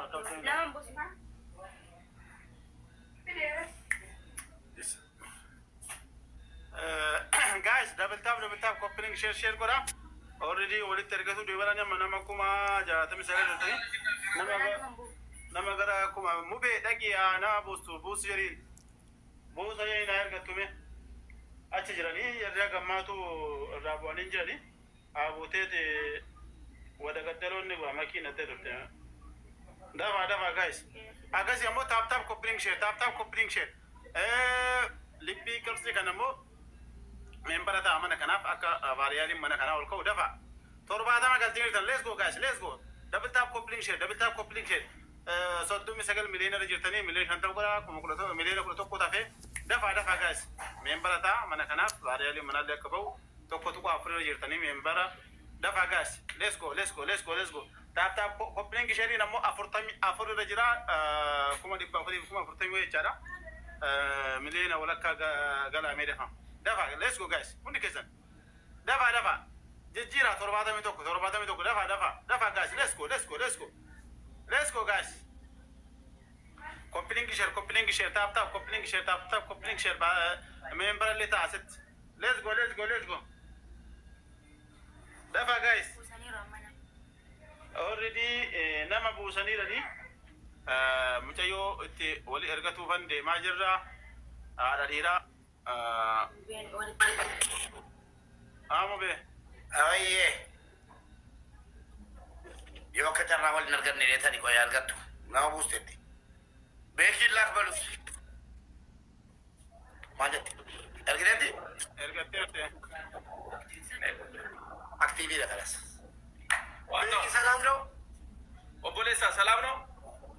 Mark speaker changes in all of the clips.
Speaker 1: Nama busma.
Speaker 2: Guys, double tap, copying, share, kora. Already, what is the reason to Ivaranya Manamakuma, Jatam Secretary? Namagara Kuma, Mube, Dagia, Nabustu, Busiri, Bosaya in Argatume, Achirani, Ragamatu, Rabuan injury. I would take what I got there making a tether. Dava, guys. I guess you're more tap coupling share, tap coupling share. Lippy comes the Canamo. Member of the Amanakanap, Variari Manakana or Kodafa. Torbada Magatin, let's go, guys, let's go. Double tap coupling share. So, do me second millionaire Jitani, Million Togura, Kumukuto, Million Tokotafe. Dafa, guys. Member of the Manakanap, Variari Manadakabo, Tokotua, Jitani, member. Dafa, guys, let's go. Tap coupling share in a more after the Jira, Kumadi Kuma for Tame Chara, Milena Walaka Gala Medefa. Dafa, let's go, guys. Pundication. Dafa. Jira, Torbada Mitoko, Dafa, guys, let's go, guys. Coupling share, tap, coupling share, member let asset. Let's go. Dafa, guys. Already, Nama Busanirani, Mutayo, Wali Ergatu Van de Majera, Adira, Amobe.
Speaker 3: Yo que te rabo el nergar ni neta ni coya al gato. No busted. Becky Lakbalus. Mándate. ¿El grande? Actividad, caras. Becky Salamno.
Speaker 4: Obolesa Salamno.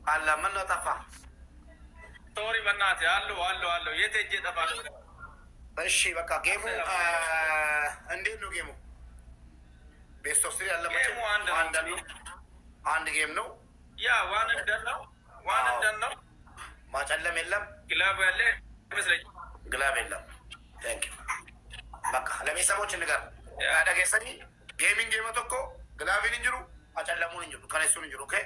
Speaker 3: Alla manno tafa.
Speaker 4: Tori Banate, allo, yete jet about.
Speaker 3: She baka game and did no game. Best of three, alla and the game, no?
Speaker 4: Yeah, one and done now.
Speaker 3: Machala Mellam, Glavella. Thank you. Baka, let me say what you got. I guess gaming game of Toko, Glavin in you, Machala Munin, can I soon you, okay?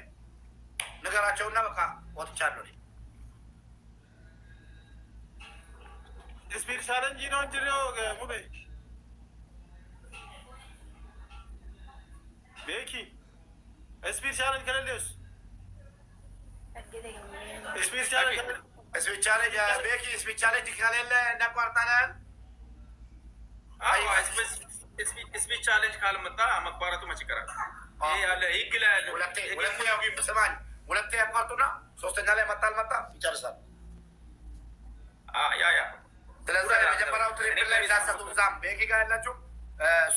Speaker 3: Nagaracho Navaka, what Charlie?
Speaker 2: Speed challenge, you don't move. Becky, speed challenge, can I lose? Speed challenge, Becky, speed challenge, Kalele, Napartanan.
Speaker 4: Speed challenge, Kalamata, Makbara to Machikara.
Speaker 3: Will take a partner, Sostenale Matalmata, Jarson.
Speaker 4: Yeah.
Speaker 3: Majamara triple dasa tu zam beki ga lachu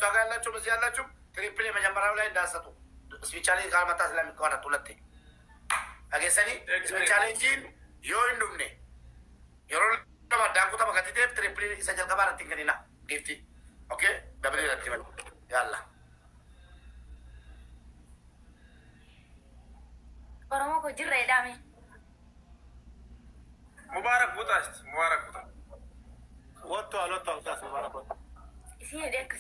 Speaker 3: soga lachu bsia lachu triple majamara la dasa tu specially ga mata islam ko na tulati agesani specially yo indumne yoro tama dangu tama gati te triple sajal kabara tinganina gifti okay double lati yalla
Speaker 1: Oromo ko jirre dami.
Speaker 4: Mubarak buta.
Speaker 2: What to a lot of that?
Speaker 1: Is he a deck?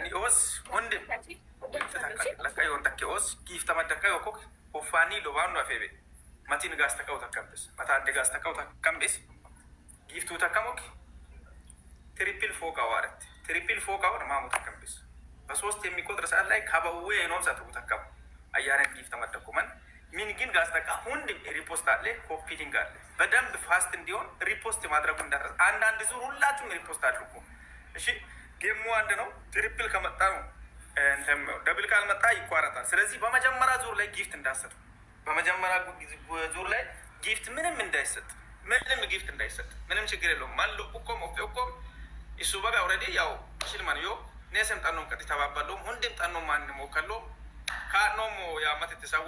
Speaker 4: Ni os onde la kayo takios gifta matakayo kok ofani lo vano afebe matin gasta kauta campus mata ante gasta kauta campus giftu takamok triple foka war mamu campus pasos temi kontra sa like haba we non sa takam ayana gifta matakuman minigin gasta ka hunde reposta le copying gal badam fast ndion repost ማድረጉ እንዳረስ አንዳንድ ዙር ሁላችሁም ሪፖስት አድርጉ እሺ ጌሙ አንድ ነው ትሪፕል ከመጣ ነው እንተም ደብል ካልመጣ ይቋረጣል ስለዚህ በመጀመሪያ ዙር ላይ ጊፍት እንዳሰጡ በመጀመሪያ ዙር ላይ ጊፍት ምንም ጊፍት እንዳይሰጥ ምንም ችግር የለውም ማሉ ኦኮም እሱ በጋ ኦሬዲ ያው ሽልማን ዮ ነሰም ጣኖም ቀጥ ተባባለው ሁንደም ጣኖ ማን ሞከሎ ካኖሞ ያመት ተሰው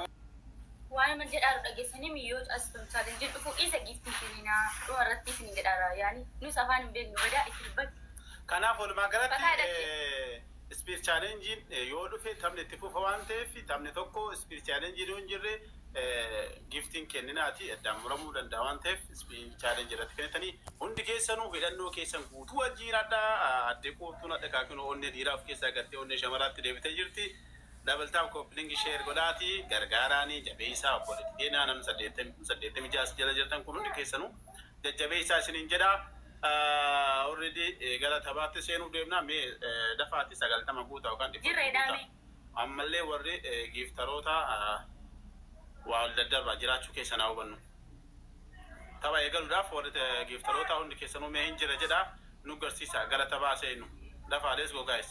Speaker 1: Why man jedar dagesani mi yot astum challenge ko isa gifti kinina do arati kin gedara yani nu safan be bada ikirbat
Speaker 2: kana fol magarati speed challenge yo do fe tamne tifu fawante fi tamne tokko speed challenge don jirre gifting keninati damramu dandawante speed challenge rat kenetani hundi kesanu hedanno kesan gutu ajirada adde ko tuna daga kino onne diraf kesa gatte onne shamarat debite jirti dabaltaa koppiliingi sheer godhaati gargaaraanii jabeessaa obboleetti keenyaa nam saddeettami jaas jala jirtan kun hundi keessanuu jajjabeessaa isiniin jedhaa. Already gara taphaatti seenuu deemnaa mee dafaatti 90 guutaa yookaan 100 ammallee warri giiftaroota waan daddarbaa jiraachuu keessanaa hubannu. Tapha eegaluudhaaf warri giiftaroota hundi keessanuu mee hin jira jedhaa nu garsiisa gara taphaa seenu dafaa let's go guys.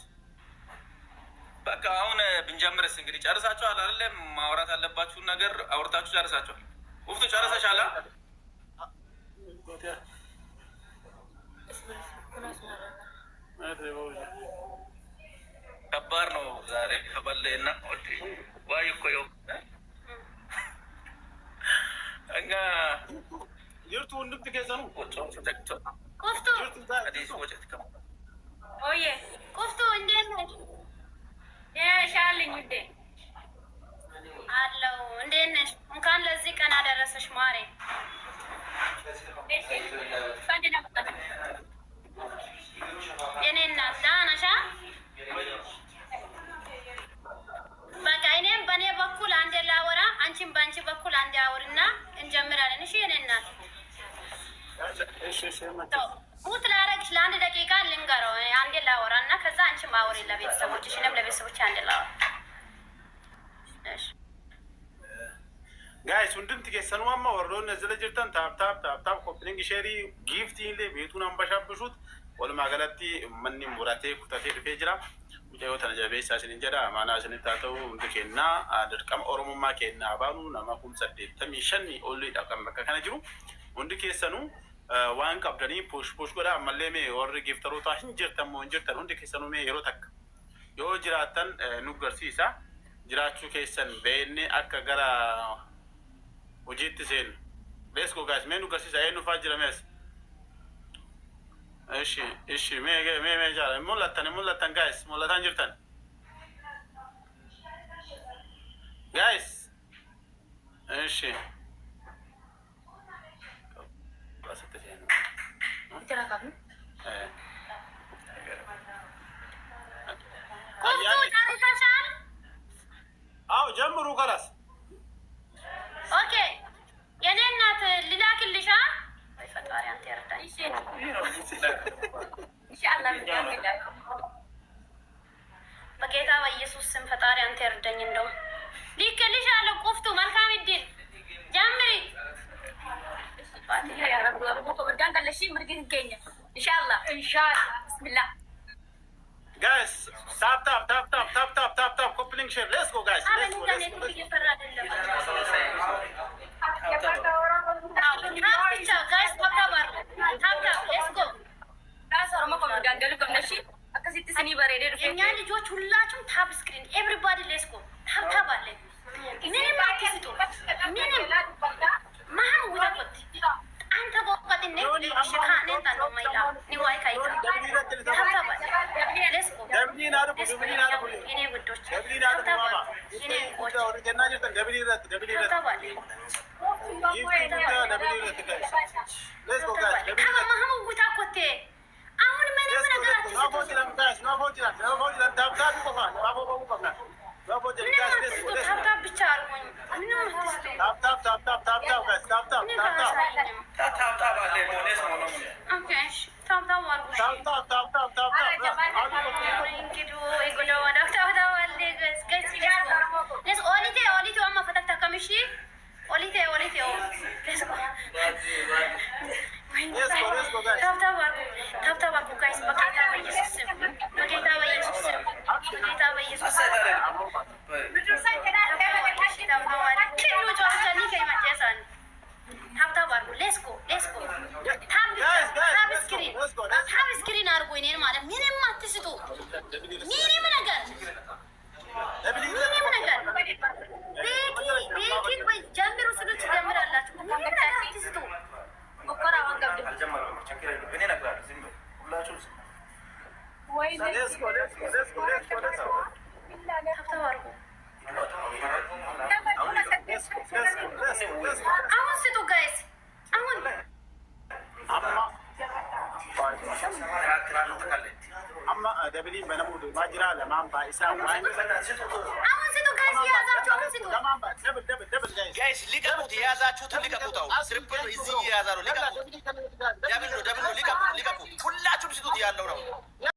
Speaker 4: በቃ አሁን ብንጀምርስ እንግዲህ ጨርሳችኋል አይደለ? ማውራት አለባችሁ ነገር አውርታችሁ ጨርሳችኋል። ውፍቱ ጨርሰሻል? ከባድ ነው ዛሬ ከበለና ወዲ ዋይ እኮ ይው እኛ
Speaker 2: ይርቱ እንድት ከዘኑ
Speaker 1: ቁፍቱ
Speaker 4: አዲስ ወጭት ከማ
Speaker 1: ኦዬ ቁፍቱ እንዴት ነሽ? ሻልኝ እንዴ አለው እንዴት ነሽ? እንኳን ለዚህ ቀን አደረሰሽ ማሬ። የኔ እናት ደህና ነሽ? በቃ እኔም በእኔ በኩል አንዴ ላወራ፣ አንቺም በአንቺ በኩል አንዴ አውሪና እንጀምራለን። እሺ የኔ እናት ሙት ላረግሽ ለአንድ ደቂቃ ልንገረው አንዴ ላወራ እና ከዛ አንቺም አውሪ ለቤተሰቦችሽ፣ እኔም ለቤተሰቦች አንዴ ላወራ። እሺ
Speaker 2: ጋይስ ሁንድም ትከሰኑ ማማ ወርዶን ነዝለ ጅርተን ታፕ ኮፕሊንግ ሼሪ ጊፍት ኢንሌ ቤቱን አንበሻብሹት ወልማ ገለቲ ማንንም ወራቴ ኩታቴ ድፌ ጅራ ሙቴው ተነጀቤ ሳሲን እንጀዳ ማና ስንታተው እንድከና አድርቀም ኦሮሞማ ከና አባኑ ነማኩም ሰደት ተሚሸኒ ኦሊ ዳቀም በከነ ጅሩ ሁንድ ከሰኑ ዋን ቀብደኒ ፑሽ ጎዳ መለሜ ወር ጊፍተሮታ እንጀርተም እንጀርተን ሁንድ ከሰኑ ሜ የሮተክ ዮ ጅራተን ኑገርሲሳ ጅራቹ ከሰን በእኔ አከ ገራ وجيت زين بيسكو جايز مين وقصيص عين وفاجر ميس ايش مي جال مولتن جايز مولتن جبتن جايز ايش بس تفهم
Speaker 1: ترى كم
Speaker 2: جمروا خلاص
Speaker 1: ኦኬ የኔ እናት ልላክልሽ ወይ ፈጣሪ አንተ ያርዳኝ። እሺ ኢንሻአላህ ምንድነው በጌታ በኢየሱስ ስም ፈጣሪ አንተ ያርዳኝ። እንደው ልክልሽ አለ ቁፍቱ መልካም እድል ጀምሪ ፋቲሃ ያ ረብ ወርቁ ወርዳን ቀለሽ ምርግን ከኛ ኢንሻአላህ ቢስሚላህ
Speaker 2: guys tap coupling share let's go guys let's go
Speaker 1: የኛ ልጆች ሁላችሁም ታብ ስክሪን ኤቭሪባዲ ሌትስ ጎ ታብ አለ ምንም አትስጡ ምንም ማህም ወጣት አንተ ጎቀት ነኝ ሽካኔ ታለው ማይላ ኒዋይ ካይታ ታብ ሌትስ ጎ
Speaker 2: ደብሊን አርጉ
Speaker 1: እኔ ውዶች
Speaker 2: ደብሊን አርጉ ማማ እኔ ቆጭ ወርጀና ጀተን ደብሊን
Speaker 1: ታብ አለ
Speaker 2: let's go guys
Speaker 1: ከማ ማህም ወጣት ኮቴ አሁን ምንም ነገር አትስጡ ታብ ብቻ አርጉኝ ምንም
Speaker 2: amma dabilin banamu ma jira laman ba isa wani
Speaker 3: ጋይስ ሊቀቁት የያዛችሁትን ሊቀቁት። አሁን ትሪፕል እዚህ የያዛ ነው ሊቀቁት። ደብል ነው ደብል ነው ሊቀቁት።